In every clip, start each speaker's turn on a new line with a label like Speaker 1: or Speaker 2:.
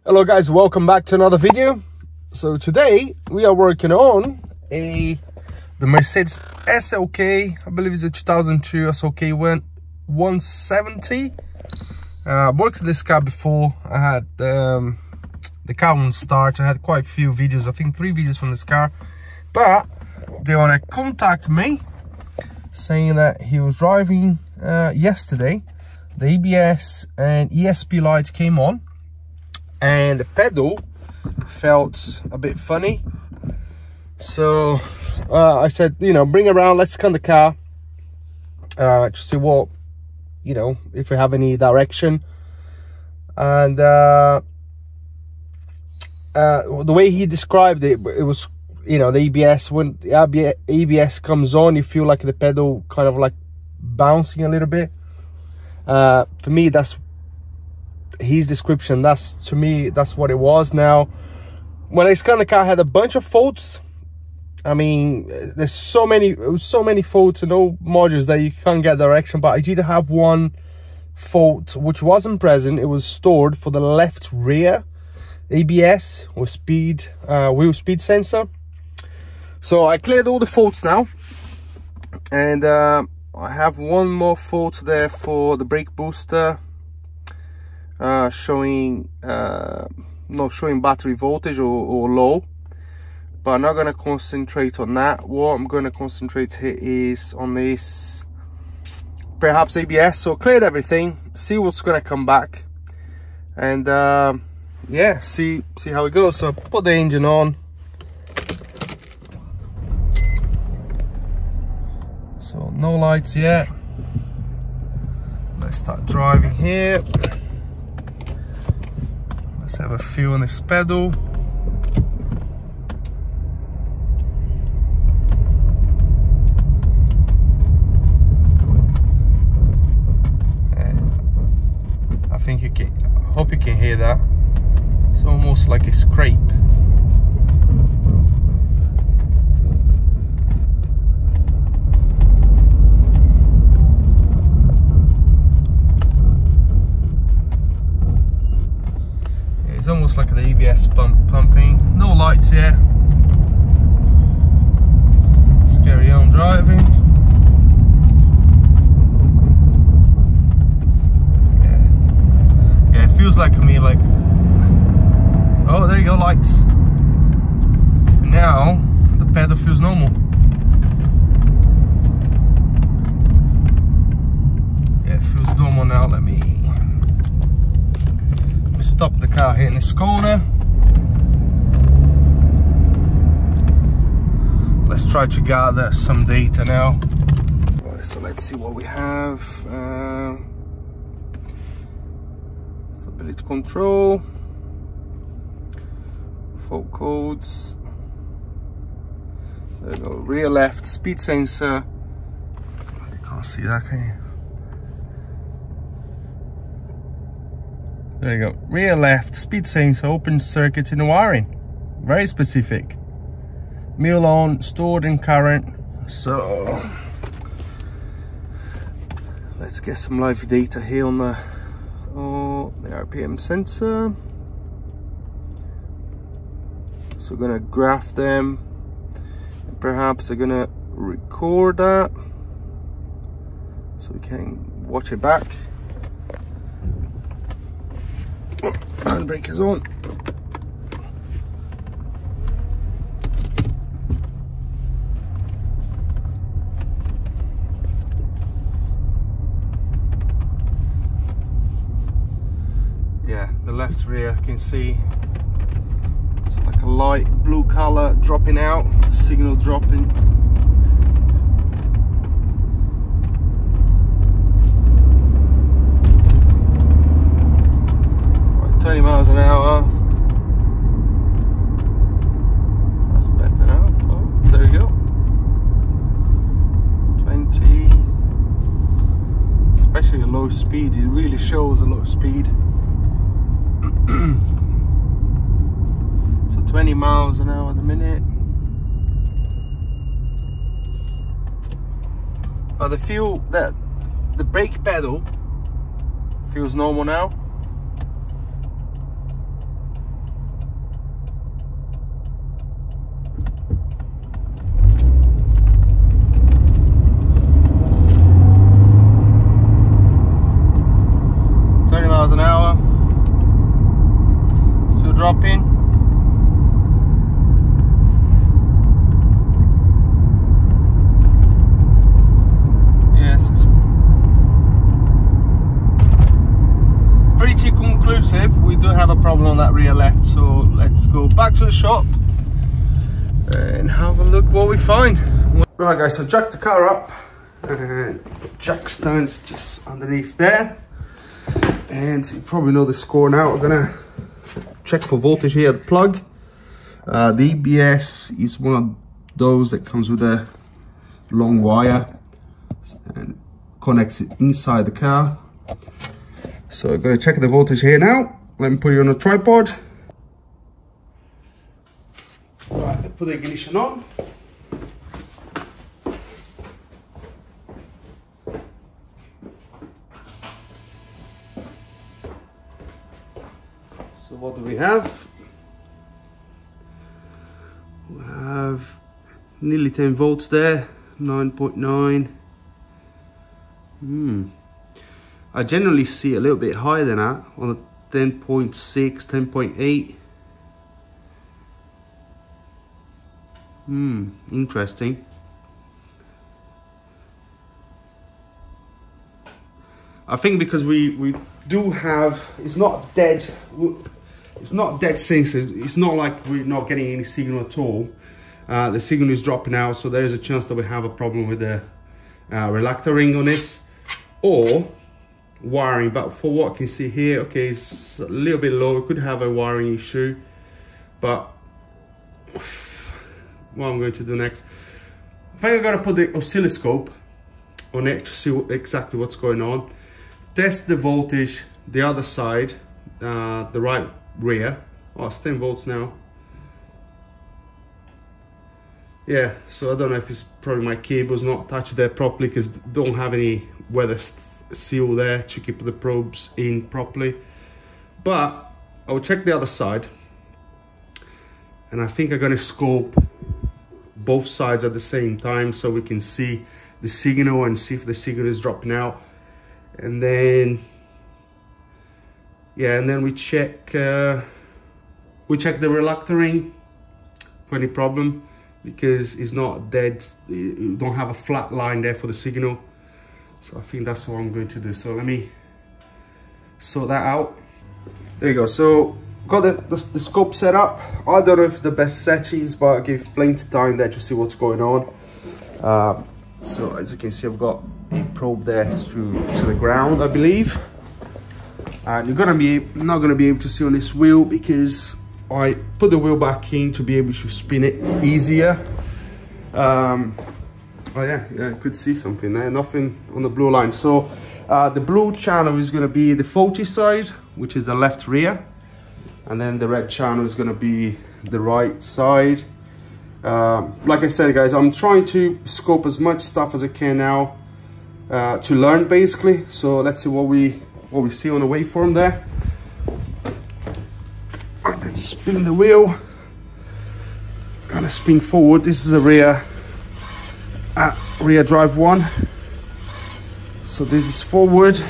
Speaker 1: Hello guys, welcome back to another video. So today we are working on the Mercedes SLK. I believe it's a 2002 SLK 170. I've worked with this car before. I had the car on start. I had quite a few videos, I think 3 videos from this car, but they want to contact me saying that he was driving yesterday. The ABS and ESP lights came on and the pedal felt a bit funny. So I said, bring around, let's scan the car to see what, if we have any direction. And the way he described it, it was, the ABS, when the ABS comes on, you feel like the pedal kind of like bouncing a little bit. For me, that's his description. To me, that's what it was. Now, when I scanned the car, I had a bunch of faults. I mean, there's so many faults and all modules that you can't get direction, but I did have one fault which wasn't present. It was stored for the left rear ABS or wheel speed sensor. So I cleared all the faults now, and I have one more fault there for the brake booster, not showing battery voltage or low, but I'm not going to concentrate on that. What I'm going to concentrate here is on this perhaps ABS. So cleared everything, see what's going to come back, and yeah, see how it goes. So put the engine on. So no lights yet. Let's start driving here. Let's have a feel on this pedal. I think you can, hope you can hear that. It's almost like a scrape. It's almost like the ABS pumping. No lights yet. Let's carry on driving. Yeah, it feels like to me like, oh, there you go, lights. And now the pedal feels normal. Yeah, it feels normal now. Let me stop the car here in this corner. Let's try to gather some data now. Right, so let's see what we have. Stability control, fault codes. There we go. Rear left speed sensor. You can't see that, can you? There you go. Rear left speed sensor, open circuit in the wiring. Very specific. Mule on, stored in current. So let's get some live data here on the RPM sensor. So we're gonna graph them. Perhaps we're gonna record that so we can watch it back. Handbrake is on. Yeah, the left rear, you can see it's like a light blue color dropping out, signal dropping. 20 miles an hour. That's better now. Oh, there you go. 20. Especially a low speed, it really shows a low speed. So 20 miles an hour at the minute. But I feel that the brake pedal feels normal now. dropping. Yes, it's pretty conclusive. We do have a problem on that rear left, so let's go back to the shop and have a look what we find. Right guys, so jack the car up and the jack stands just underneath there, and you probably know the score now. We're gonna check for voltage here at the plug. The ABS is one of those that comes with a long wire and connects it inside the car. So I'm going to check the voltage here now. Let me put it on a tripod. Right, let's put the ignition on. So what do we have? We have nearly 10 volts there, 9.9. I generally see a little bit higher than that, on a 10.6, 10.8. Interesting. I think because we do have, it's not dead sensor. It's not like we're not getting any signal at all. The signal is dropping out, so there is a chance that we have a problem with the reluctor ring on this, or wiring. But for what I can see here, okay, it's a little bit low. We could have a wiring issue, but what I'm going to do next, I think I'm going to put the oscilloscope on it to see exactly what's going on. Test the voltage the other side, the right rear. Oh, it's 10 volts now. Yeah, so I don't know if it's probably my cable's not attached there properly, because don't have any weather seal there to keep the probes in properly. But I will check the other side, and I think I'm going to scope both sides at the same time so we can see the signal and see if the signal is dropping out. And then yeah, and then we check the reluctor ring for any problem, because it's not dead. You don't have a flat line there for the signal. So I think that's what I'm going to do. So let me sort that out. There you go. So got the scope set up. I don't know if the best settings, but I give plenty of time there to see what's going on. So as you can see, I've got a probe there to the ground, I believe. And you're not gonna be able to see on this wheel, because I put the wheel back in to be able to spin it easier. Oh yeah, I could see something there, nothing on the blue line. So the blue channel is gonna be the faulty side, which is the left rear. And then the red channel is gonna be the right side. Like I said, guys, I'm trying to scope as much stuff as I can now to learn, basically. So let's see what we see on the waveform there. Right, let's spin the wheel. Gonna spin forward. This is a rear drive one. So this is forward.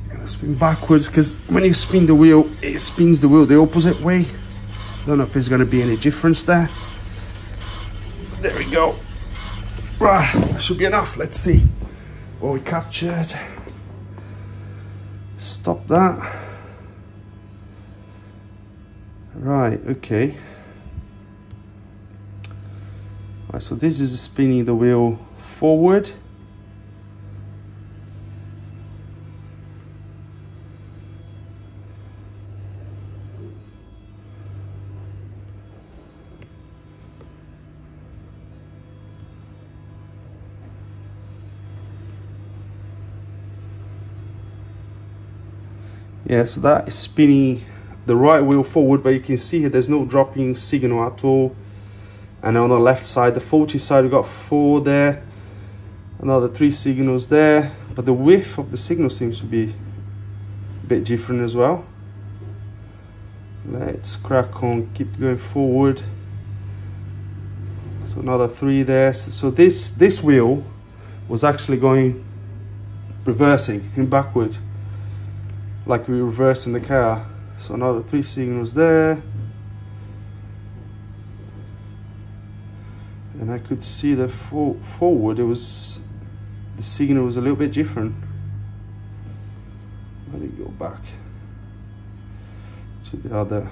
Speaker 1: Gonna spin backwards, because when you spin the wheel, it spins the wheel the opposite way. Don't know if there's gonna be any difference there. There we go. Right, should be enough. Let's see what we captured. Stop that. Right, okay. Right, so this is spinning the wheel forward. Yeah, so that is spinning the right wheel forward, but you can see here there's no dropping signal at all. And on the left side, the faulty side, we've got 4 there, another 3 signals there, but the width of the signal seems to be a bit different as well. Let's crack on, keep going forward. So another 3 there. So this wheel was actually going reversing in backwards, like we were reversing the car.
Speaker 2: So another 3 signals there. And I could see that forward, the signal was a little bit different. Let me go back to the other.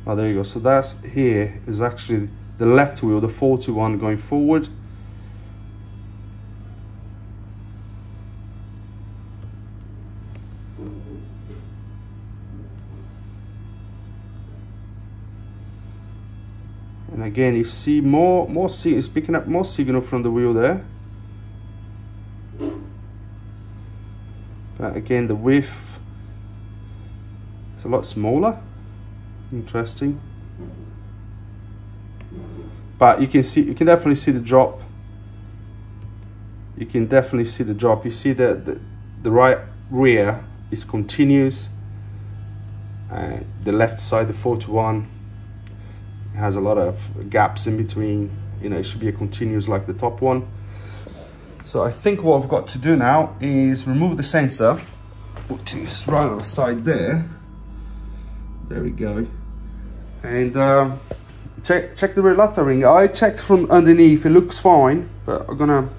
Speaker 2: Oh, there you go. So that's here is actually the left wheel, the 41 going forward. And again, you see more signal. It's picking up more signal from the wheel there. But again, the width is a lot smaller. Interesting. But you can definitely see the drop. You can definitely see the drop. You see that the right rear is continuous, and the left side, the 41, has a lot of gaps in between. You know, it should be a continuous like the top one. So I think what I've got to do now is remove the sensor, which is right on the side there. There we go. And check the reluctor ring. I checked from underneath, it looks fine, but I'm gonna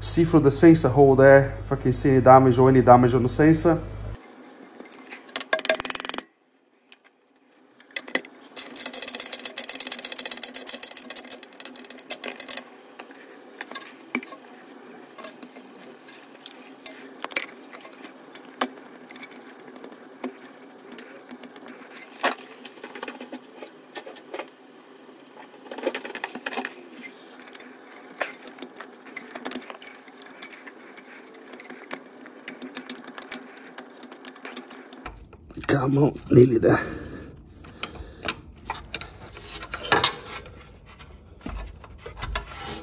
Speaker 2: see through the sensor hole there if I can see any damage or any damage on the sensor. Come on, nearly there.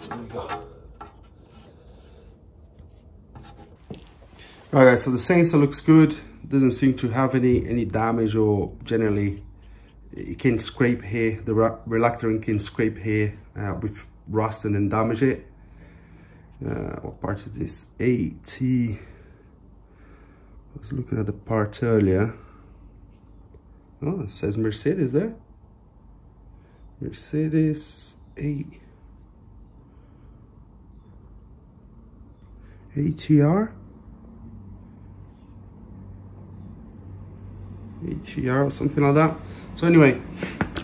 Speaker 2: There we go. Alright guys, so the sensor looks good. Doesn't seem to have any damage, or generally it can scrape here. The reluctor ring can scrape here with rust and then damage it. What part is this? 80. I was looking at the part earlier. Oh, it says Mercedes there. Mercedes 8. ATR? ATR or something like that. So anyway,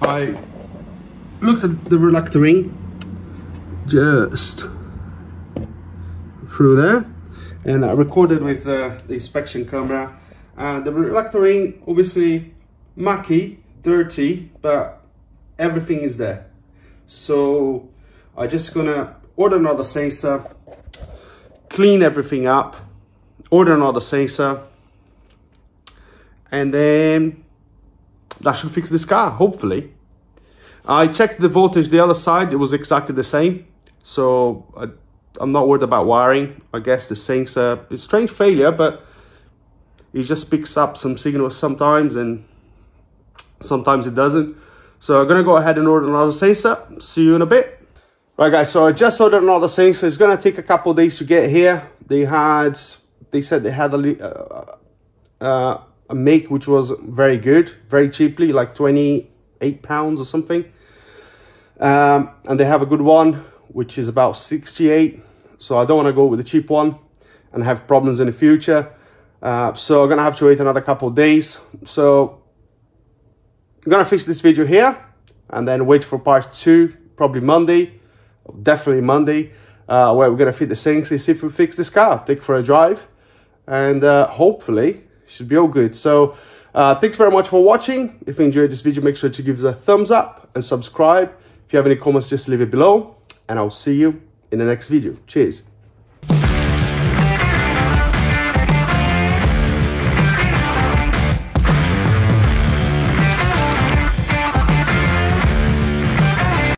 Speaker 2: I looked at the reluctor ring just through there, and I recorded with the inspection camera. The reluctor ring, obviously mucky, dirty, but everything is there. So I'm just gonna order another sensor, clean everything up, order another sensor, and then that should fix this car, hopefully. I checked the voltage the other side, it was exactly the same. So I'm not worried about wiring. I guess the sensor is strange failure, but it just picks up some signals sometimes and sometimes it doesn't. So I'm gonna go ahead and order another sensor. See you in a bit. Right guys, so I just ordered another sensor. It's gonna take a couple of days to get here. They said they had a make which was very good, very cheaply, like £28 or something. And they have a good one which is about 68. So I don't want to go with the cheap one and have problems in the future. So I'm gonna have to wait another couple of days. So I'm gonna fix this video here and then wait for part 2, probably Monday, definitely Monday, where we're gonna fit the sensor, see if we fix this car, take it for a drive, and hopefully it should be all good. So thanks very much for watching. If you enjoyed this video, make sure to give us a thumbs up and subscribe. If you have any comments, just leave it below, and I'll see you in the next video. Cheers.